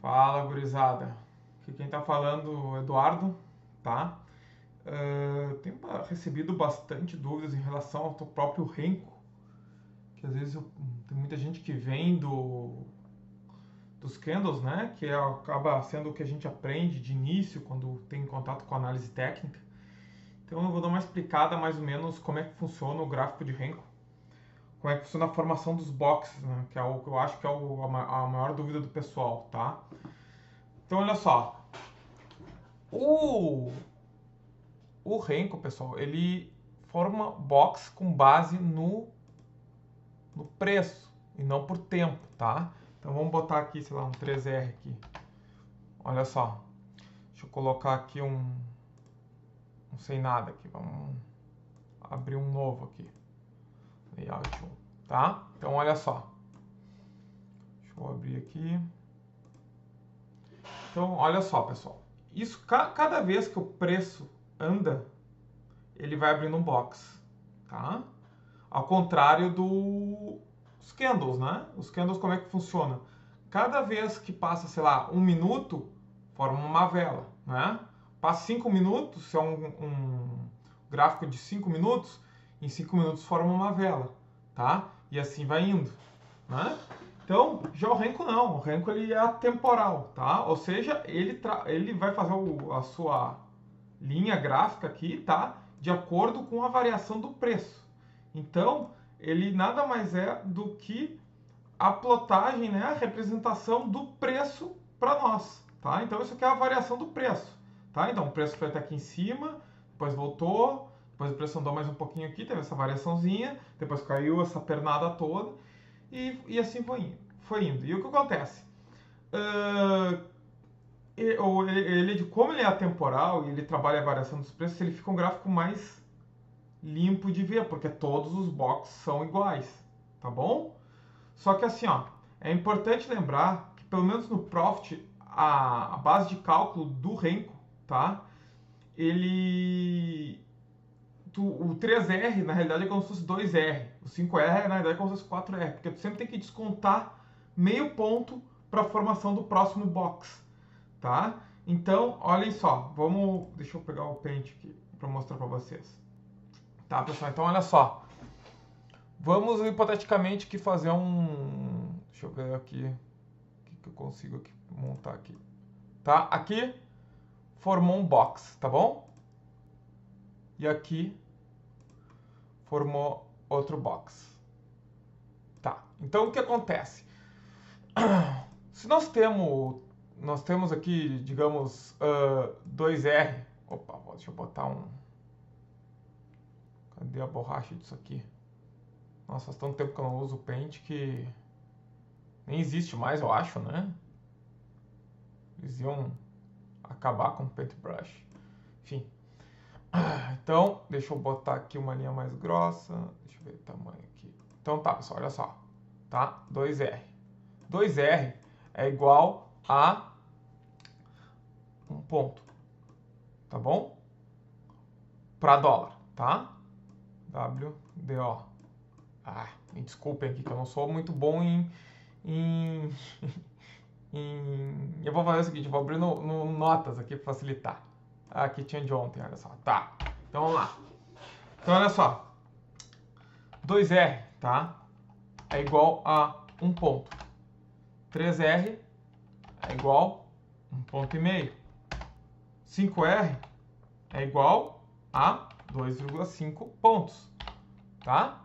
Fala, gurizada. Aqui quem tá falando é o Eduardo, tá? Tenho recebido bastante dúvidas em relação ao teu próprio Renko, que às vezes tem muita gente que vem dos candles, né? Que acaba sendo o que a gente aprende de início quando tem contato com a análise técnica. Então eu vou dar uma explicada mais ou menos como é que funciona o gráfico de Renko, como é que funciona a formação dos boxes, né? Que é o que eu acho que é a maior dúvida do pessoal, tá? Então olha só, o Renko, pessoal, ele forma box com base no preço e não por tempo, tá? Então vamos botar aqui, sei lá, um 3R aqui. Olha só. Deixa eu colocar aqui um sem nada aqui. Vamos abrir um novo aqui. Layout 1, tá? Então olha só. Deixa eu abrir aqui. Então olha só, pessoal. Isso, cada vez que o preço anda, ele vai abrindo um box, tá? Ao contrário dos candles, né? Os candles, como é que funciona? Cada vez que passa, sei lá, 1 minuto, forma uma vela, né? Passa 5 minutos, se é um gráfico de 5 minutos, em 5 minutos forma uma vela, tá? E assim vai indo, né? Então, já o Renko não. O Renko ele é atemporal, tá? Ou seja, ele vai fazer a sua linha gráfica aqui, tá? De acordo com a variação do preço. Então, ele nada mais é do que a plotagem, né, a representação do preço para nós, tá? Então, isso aqui é a variação do preço, tá? Então, o preço foi até aqui em cima, depois voltou, depois o preço andou mais um pouquinho aqui, teve essa variaçãozinha, depois caiu essa pernada toda e assim foi indo. E o que acontece? Como ele é atemporal e ele trabalha a variação dos preços, ele fica um gráfico mais limpo de ver, porque todos os boxes são iguais, tá bom? Só que assim, ó, é importante lembrar que pelo menos no Profit, a base de cálculo do Renko, tá? O 3R na realidade é como se fosse 2R, o 5R na realidade é como se fosse 4R, porque tu sempre tem que descontar meio ponto para a formação do próximo box, tá? Então, olhem só, deixa eu pegar o Paint aqui para mostrar para vocês. Tá, pessoal? Então, olha só. Vamos, hipoteticamente, aqui fazer um... Deixa eu ver aqui. O que eu consigo aqui montar aqui. Tá? Aqui formou um box, tá bom? E aqui formou outro box. Tá. Então, o que acontece? Se nós temos aqui, digamos, 2R. Opa, deixa eu botar um... Cadê a borracha disso aqui? Nossa, faz tanto tempo que eu não uso o Paint que nem existe mais, eu acho, né? Eles iam acabar com o Paintbrush. Enfim. Então, deixa eu botar aqui uma linha mais grossa. Deixa eu ver o tamanho aqui. Então tá, pessoal, olha só. Tá? 2R. 2R é igual a um ponto. Tá bom? Para dólar, tá? WDO. Me desculpem aqui que eu não sou muito bom em eu vou fazer o seguinte, eu vou abrir no notas aqui para facilitar. Aqui tinha de ontem, olha só. Tá, então vamos lá. Então olha só. 2R, tá? É igual a 1 ponto. 3R é igual a 1,5 ponto. 5R é igual a 2,5 pontos. Tá?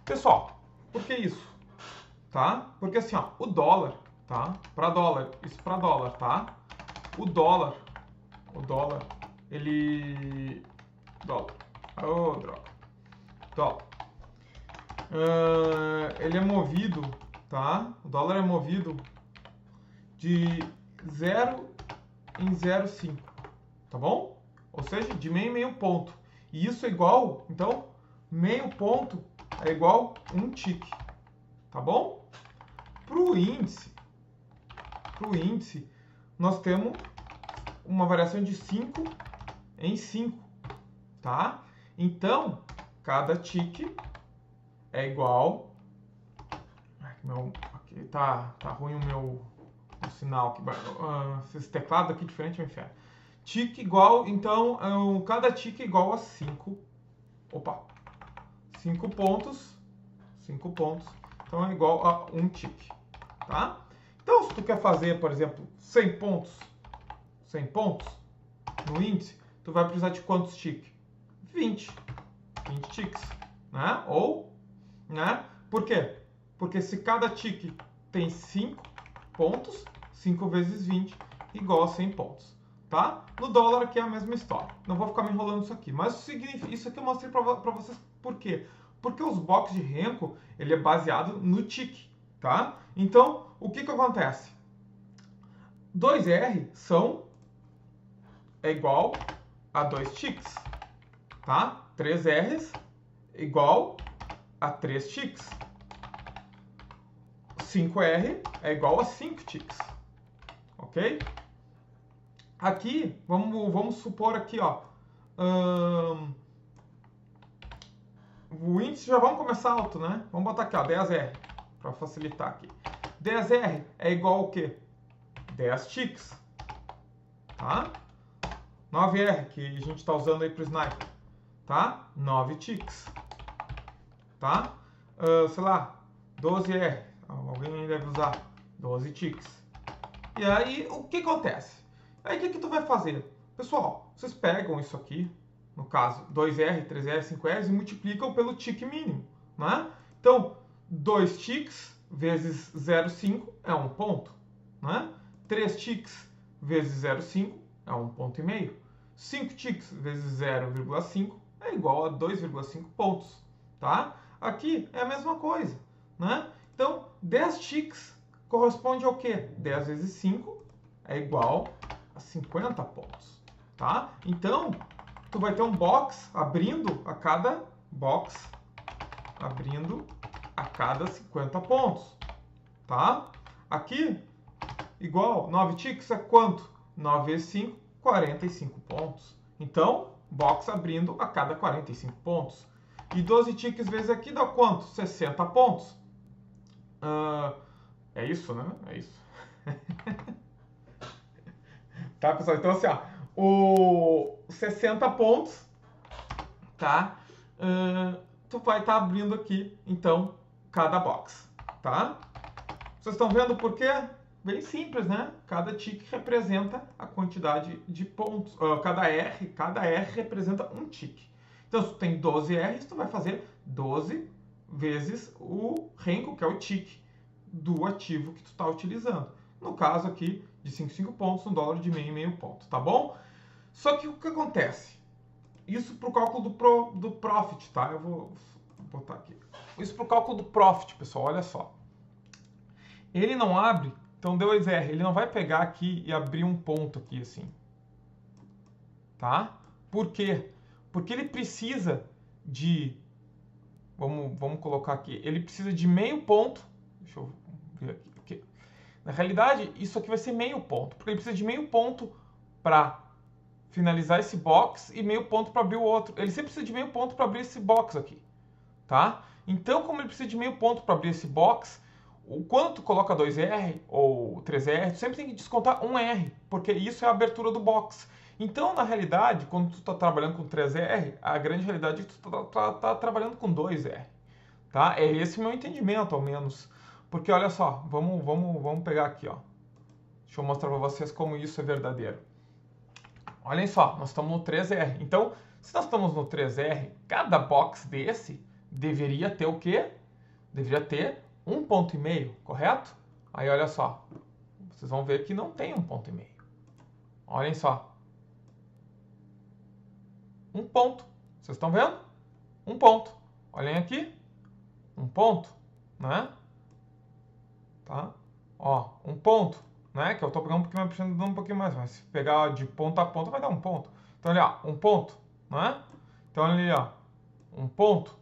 Pessoal, por que isso? Tá? Porque assim, ó, o dólar, tá? Para dólar, isso para dólar, tá? O dólar, ele... Dólar. Oh, droga. Dólar. Ele é movido, tá? O dólar é movido de 0 em 0,5, tá bom? Ou seja, de meio em meio ponto. E isso é igual, então, meio ponto é igual um tique, tá bom? Para o índice, nós temos uma variação de 5 em 5, tá? Então, cada tique é igual... Aqui tá ruim o sinal aqui. Esse teclado aqui diferente é um inferno. Tick igual, então, cada tick é igual a 5. Opa! 5 pontos. 5 pontos. Então é igual a 1 tick. Tá? Então, se tu quer fazer, por exemplo, 100 pontos no índice, tu vai precisar de quantos ticks? 20 ticks, né? Ou, né? Por quê? Porque se cada tick tem 5 pontos, 5 vezes 20 igual a 100 pontos, tá? No dólar aqui é a mesma história. Não vou ficar me enrolando isso aqui, mas isso aqui eu mostrei para vocês por quê? Porque os boxes de Renko, ele é baseado no tick, tá? Então, o que acontece? 2R é igual a 2 ticks, tá? 3Rs igual a 3 ticks. 5R é igual a 5 ticks, ok? Aqui, vamos supor aqui, ó, o índice já vamos começar alto, né? Vamos botar aqui, ó, 10R, para facilitar aqui. 10R é igual ao quê? 10 ticks, tá? 9R, que a gente está usando aí para o sniper, tá? 9 ticks, tá? Sei lá, 12R, alguém deve usar 12 ticks. E aí, o que acontece? Aí, o que tu vai fazer? Pessoal, vocês pegam isso aqui, no caso, 2R, 3R, 5R, e multiplicam pelo tick mínimo, né? Então, 2 ticks vezes 0,5 é 1 ponto, né? 3 ticks vezes 0,5 é 1,5 ponto. 5 ticks vezes 0,5 é igual a 2,5 pontos, tá? Aqui é a mesma coisa, né? Então, 10 ticks corresponde ao quê? 10 vezes 5 é igual a 50 pontos, tá? Então, tu vai ter um box abrindo a cada 50 pontos, tá? Aqui, igual, 9 ticks é quanto? 9 vezes 5, 45 pontos. Então, box abrindo a cada 45 pontos. E 12 ticks vezes aqui dá quanto? 60 pontos. É isso, né? É isso. Tá, pessoal? Então, assim, ó, o 60 pontos, tá? Tu vai estar abrindo aqui, então, cada box, tá? Vocês estão vendo por quê? Bem simples, né? Cada tick representa a quantidade de pontos. Cada R representa um tick. Então, se tu tem 12 R's, tu vai fazer 12 vezes o Renko, que é o tick do ativo que tu está utilizando. No caso aqui, de 5 pontos, no dólar de meio ponto, tá bom? Só que o que acontece? Isso para o cálculo do profit, tá? Eu vou botar aqui. Isso para o cálculo do profit, pessoal, olha só. Ele não abre, então deu 2R, ele não vai pegar aqui e abrir um ponto aqui assim. Tá? Por quê? Porque ele precisa de... Vamos colocar aqui. Ele precisa de meio ponto. Deixa eu ver aqui. Na realidade, isso aqui vai ser meio ponto. Porque ele precisa de meio ponto para finalizar esse box e meio ponto para abrir o outro. Ele sempre precisa de meio ponto para abrir esse box aqui. Tá? Então, como ele precisa de meio ponto para abrir esse box, quando tu coloca 2R ou 3R, tu sempre tem que descontar 1R, porque isso é a abertura do box. Então, na realidade, quando tu está trabalhando com 3R, a grande realidade é que tu está trabalhando com 2R. Tá? É esse o meu entendimento, ao menos. Porque, olha só, vamos pegar aqui, ó. Deixa eu mostrar para vocês como isso é verdadeiro. Olhem só, nós estamos no 3R. Então, se nós estamos no 3R, cada box desse deveria ter o quê? Deveria ter 1,5 ponto, correto? Aí, olha só. Vocês vão ver que não tem 1,5 ponto. Olhem só. 1 ponto. Vocês estão vendo? 1 ponto. Olhem aqui. 1 ponto, né? Tá? Ó, 1 ponto, né? Que eu tô pegando um pouquinho mais, mas se pegar de ponta a ponta vai dar 1 ponto. Então, olha, ó, 1 ponto, né? Então, olha ali, ó, 1 ponto,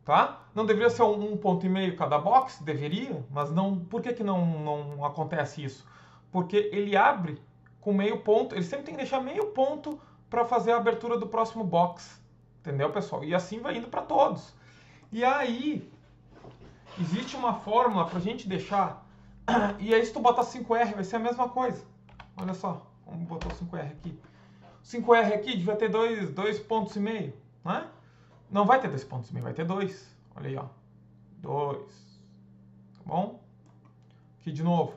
tá? Não deveria ser 1,5 ponto cada box? Deveria, mas não. Por que não acontece isso? Porque ele abre com meio ponto, ele sempre tem que deixar meio ponto para fazer a abertura do próximo box. Entendeu, pessoal? E assim vai indo para todos. E aí, existe uma fórmula para a gente deixar E aí se tu botar 5R vai ser a mesma coisa. Olha só, vamos botar o 5R aqui. 5R aqui devia ter 2,5 pontos, né? Não vai ter 2,5 pontos, vai ter 2. Olha aí, ó. 2. Tá bom? Aqui de novo.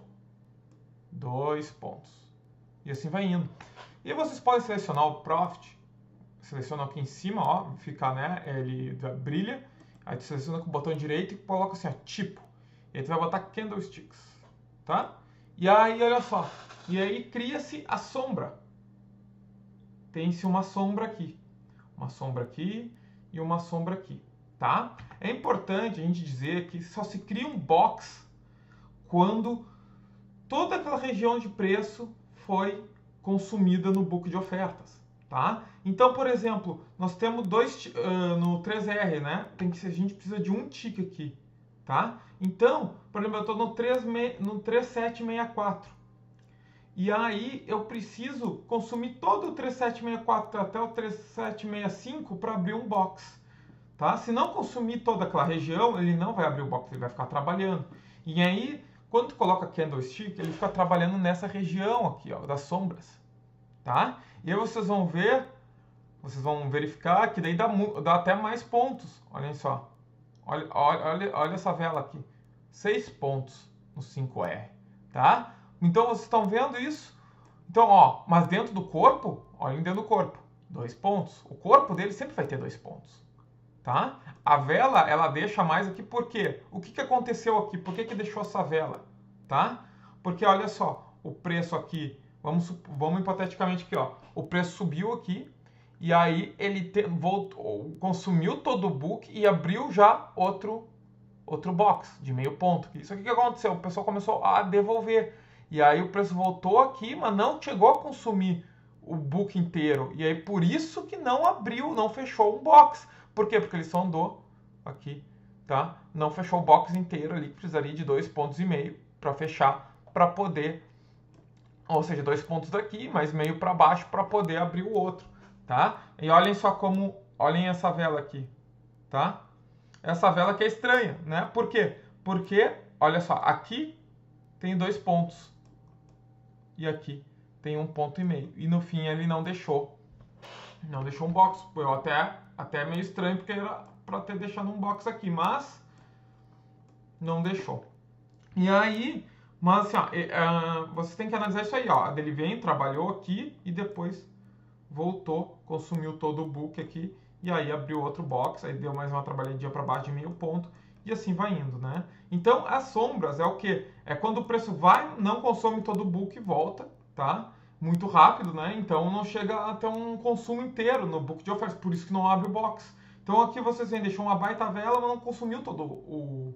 2 pontos. E assim vai indo. E vocês podem selecionar o Profit. Seleciona aqui em cima, ó. Fica, né? Ele brilha. Aí tu seleciona com o botão direito e coloca assim, ó. Tipo. E aí tu vai botar Candlesticks. Tá? E aí, olha só. E aí cria-se a sombra. Tem-se uma sombra aqui. Uma sombra aqui e uma sombra aqui. Tá? É importante a gente dizer que só se cria um box quando toda aquela região de preço foi consumida no book de ofertas. Tá? Então, por exemplo, nós temos no 3R, né? A gente precisa de um tick aqui. Tá? Então, por exemplo, eu estou no 3764. E aí eu preciso consumir todo o 3764 até o 3765 para abrir um box. Tá? Se não consumir toda aquela região, ele não vai abrir o box, ele vai ficar trabalhando. E aí, quando tu coloca candlestick, ele fica trabalhando nessa região aqui, ó, das sombras. Tá? E aí vocês vão verificar que daí dá até mais pontos. Olhem só. Olha essa vela aqui. 6 pontos no 5R. Tá? Então vocês estão vendo isso? Então, ó, mas dentro do corpo, olhem dentro do corpo. 2 pontos. O corpo dele sempre vai ter 2 pontos. Tá? A vela, ela deixa mais aqui por quê? O que aconteceu aqui? Por que deixou essa vela? Tá? Porque olha só, o preço aqui, vamos hipoteticamente aqui, ó, o preço subiu aqui e aí ele consumiu todo o book e abriu já outro box de meio ponto. Isso aqui que aconteceu? O pessoal começou a devolver e aí o preço voltou aqui, mas não chegou a consumir o book inteiro e aí por isso que não abriu, não fechou um box. Por quê? Porque ele só andou aqui, tá? Não fechou o box inteiro ali, que precisaria de 2,5 pontos para fechar, para poder, ou seja, 2 pontos daqui, mais meio para baixo para poder abrir o outro, tá? E olhem só olhem essa vela aqui, tá? Essa vela que é estranha, né? Por quê? Porque, olha só, aqui tem 2 pontos e aqui tem 1,5 ponto. E no fim ele não deixou um box. Foi até meio estranho, porque era para ter deixado um box aqui, mas não deixou. E aí, mas assim, ó, você tem que analisar isso aí, ó. Ele veio, trabalhou aqui e depois voltou, consumiu todo o book aqui e aí abriu outro box, aí deu mais uma trabalhadinha para baixo de meio ponto e assim vai indo, né? Então, as sombras é o quê? É quando o preço vai, não consome todo o book e volta, tá? Muito rápido, né? Então não chega a ter um consumo inteiro no book de ofertas, por isso que não abre o box. Então aqui vocês veem, deixou uma baita vela, mas não consumiu todo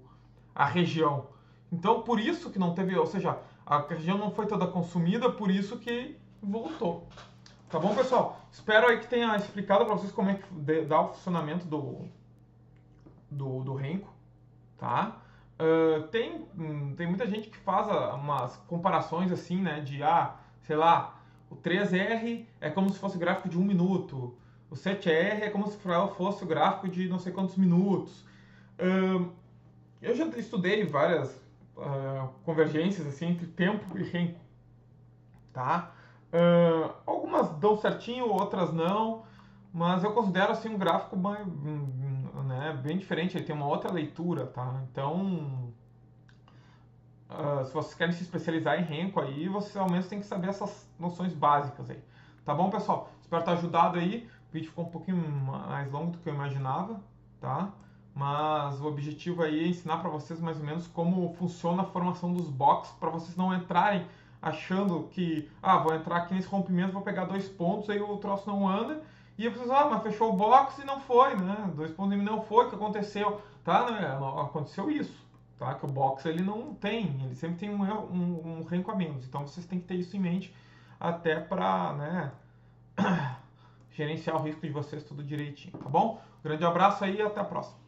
a região. Então por isso que não teve, ou seja, a região não foi toda consumida, por isso que voltou. Tá bom, pessoal? Espero aí que tenha explicado para vocês como é que dá o funcionamento do Renko, tá? Tem muita gente que faz umas comparações assim, né, de sei lá, o 3R é como se fosse o gráfico de 1 minuto. O 7R é como se fosse o gráfico de não sei quantos minutos. Eu já estudei várias convergências assim, entre tempo e Renko. Tá? Algumas dão certinho, outras não. Mas eu considero assim, um gráfico bem diferente. Ele tem uma outra leitura. Tá? Então... se vocês querem se especializar em Renko aí, vocês ao menos têm que saber essas noções básicas aí. Tá bom, pessoal? Espero ter ajudado aí. O vídeo ficou um pouquinho mais longo do que eu imaginava, tá? Mas o objetivo aí é ensinar para vocês mais ou menos como funciona a formação dos boxes, para vocês não entrarem achando que, vou entrar aqui nesse rompimento, vou pegar 2 pontos, aí o troço não anda, e vocês, mas fechou o box e não foi, né? 2 pontos e não foi, o que aconteceu? Tá, né? Aconteceu isso. Tá? Que o box ele não tem, ele sempre tem um Renko a menos. Então vocês têm que ter isso em mente até para, né, gerenciar o risco de vocês tudo direitinho, tá bom? Grande abraço aí e até a próxima.